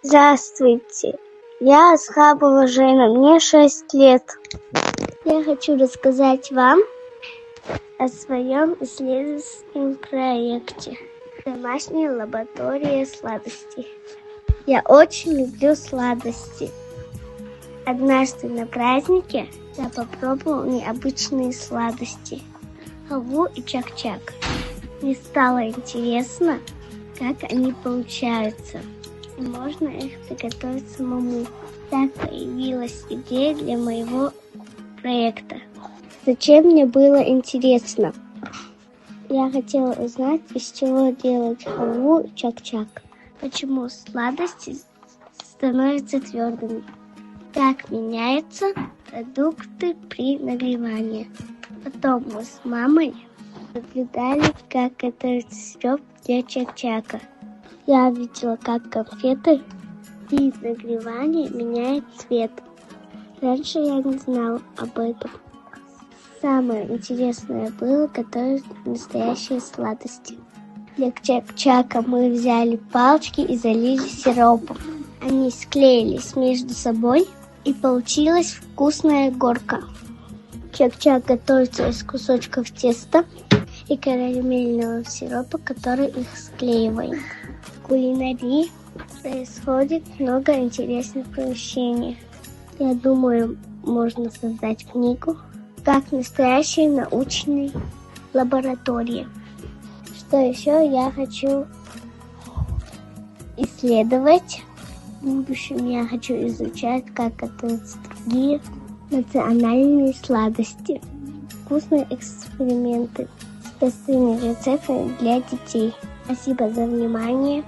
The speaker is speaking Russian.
Здравствуйте, я Асхабова Жена, мне 6 лет. Я хочу рассказать вам о своем исследовательском проекте «Домашняя лаборатория сладостей». Я очень люблю сладости. Однажды на празднике я попробовал необычные сладости – халву и чак-чак. Мне стало интересно, как они получаются. И можно их приготовить самому. Так появилась идея для моего проекта. Зачем мне было интересно? Я хотела узнать, из чего делать халву и чак-чак. Почему сладости становятся твердыми. Как меняются продукты при нагревании. Потом мы с мамой наблюдали, как готовится сироп для чак-чака. Я видела, как конфеты при нагревании меняют цвет. Раньше я не знала об этом. Самое интересное было готовить настоящие сладости. Для чак-чака мы взяли палочки и залили сиропом. Они склеились между собой, и получилась вкусная горка. Чак-чак готовится из кусочков теста и карамельного сиропа, который их склеивает. В кулинарии происходит много интересных вращений. Я думаю, можно создать книгу как в настоящей научной лаборатории. Что еще я хочу исследовать? В будущем я хочу изучать, как готовятся другие национальные сладости. Вкусные эксперименты с простыми рецептами для детей. Спасибо за внимание.